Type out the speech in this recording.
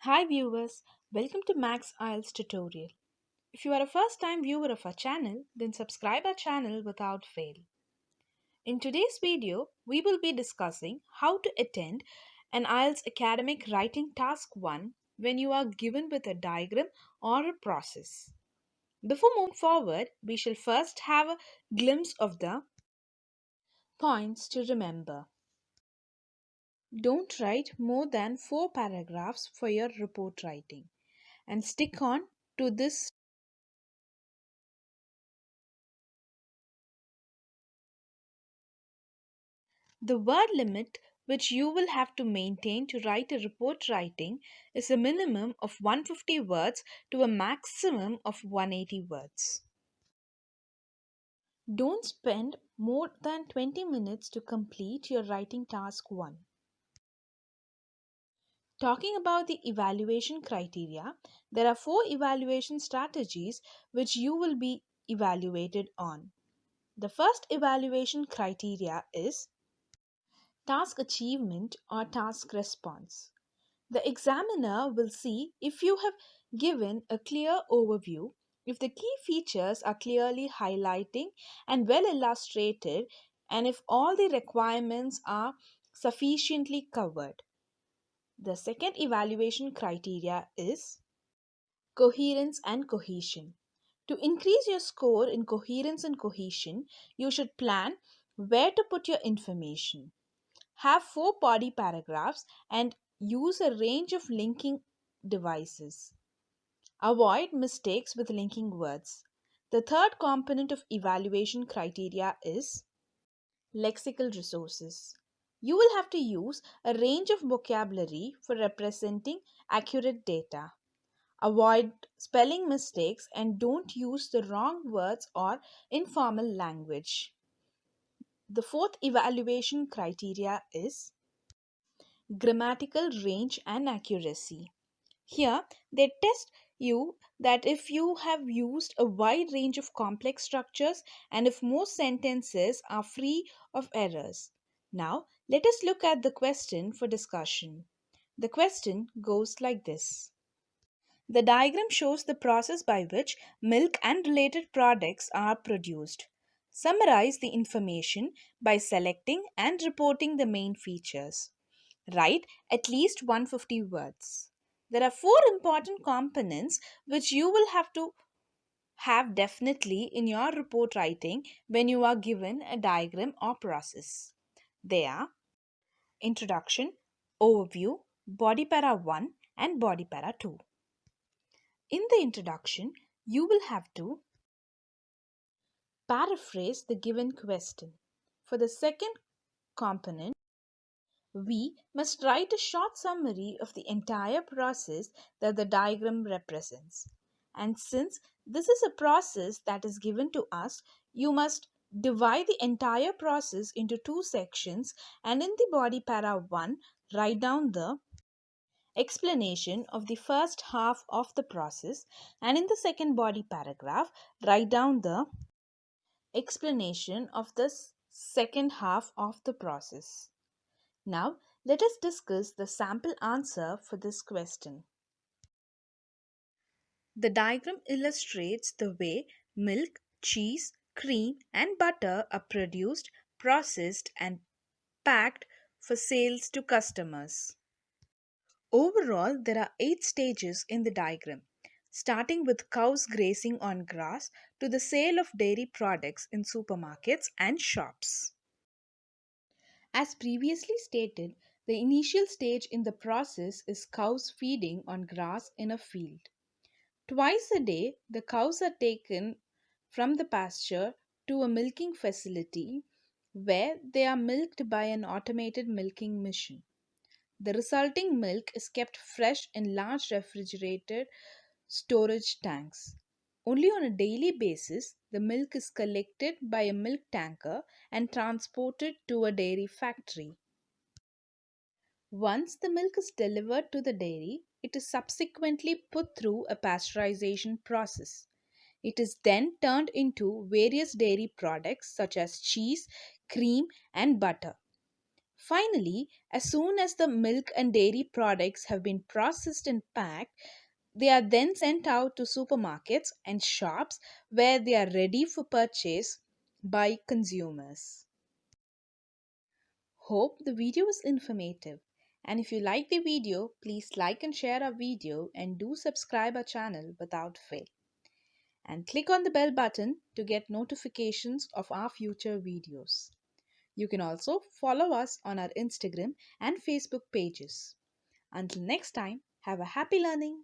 Hi viewers, welcome to Max IELTS tutorial. If you are a first time viewer of our channel, then subscribe our channel without fail. In today's video, we will be discussing how to attend an IELTS academic writing task 1 when you are given with a diagram or a process. Before moving forward, we shall first have a glimpse of the points to remember. Don't write more than 4 paragraphs for your report writing and stick on to this. The word limit which you will have to maintain to write a report writing is a minimum of 150 words to a maximum of 180 words. Don't spend more than 20 minutes to complete your writing task 1. Talking about the evaluation criteria, there are 4 evaluation strategies which you will be evaluated on. The first evaluation criteria is task achievement or task response. The examiner will see if you have given a clear overview, if the key features are clearly highlighting and well illustrated, and if all the requirements are sufficiently covered. The second evaluation criteria is coherence and cohesion. To increase your score in coherence and cohesion, you should plan where to put your information. Have 4 body paragraphs and use a range of linking devices. Avoid mistakes with linking words. The third component of evaluation criteria is lexical resources. You will have to use a range of vocabulary for representing accurate data. Avoid spelling mistakes and don't use the wrong words or informal language. The fourth evaluation criteria is grammatical range and accuracy. Here, they test you that if you have used a wide range of complex structures and if most sentences are free of errors. Now, let us look at the question for discussion. The question goes like this. The diagram shows the process by which milk and related products are produced. Summarize the information by selecting and reporting the main features. Write at least 150 words. There are 4 important components which you will have to have definitely in your report writing when you are given a diagram or process. They are introduction, overview, body para 1 and body para 2. In the introduction, you will have to paraphrase the given question. For the second component, we must write a short summary of the entire process that the diagram represents. And since this is a process that is given to us, you must divide the entire process into 2 sections and in the body para 1, write down the explanation of the first half of the process and in the second body paragraph, write down the explanation of the second half of the process. Now, let us discuss the sample answer for this question. The diagram illustrates the way milk, cheese, cream, and butter are produced, processed, and packed for sales to customers. Overall, there are 8 stages in the diagram, starting with cows grazing on grass to the sale of dairy products in supermarkets and shops. As previously stated, the initial stage in the process is cows feeding on grass in a field. Twice a day, the cows are taken from the pasture to a milking facility where they are milked by an automated milking machine. The resulting milk is kept fresh in large refrigerated storage tanks. Only on a daily basis, the milk is collected by a milk tanker and transported to a dairy factory. Once the milk is delivered to the dairy, it is subsequently put through a pasteurization process. It is then turned into various dairy products such as cheese, cream, and butter. Finally, as soon as the milk and dairy products have been processed and packed, they are then sent out to supermarkets and shops where they are ready for purchase by consumers. Hope the video was informative. And if you like the video, please like and share our video and do subscribe our channel without fail. And click on the bell button to get notifications of our future videos. You can also follow us on our Instagram and Facebook pages. Until next time, have a happy learning.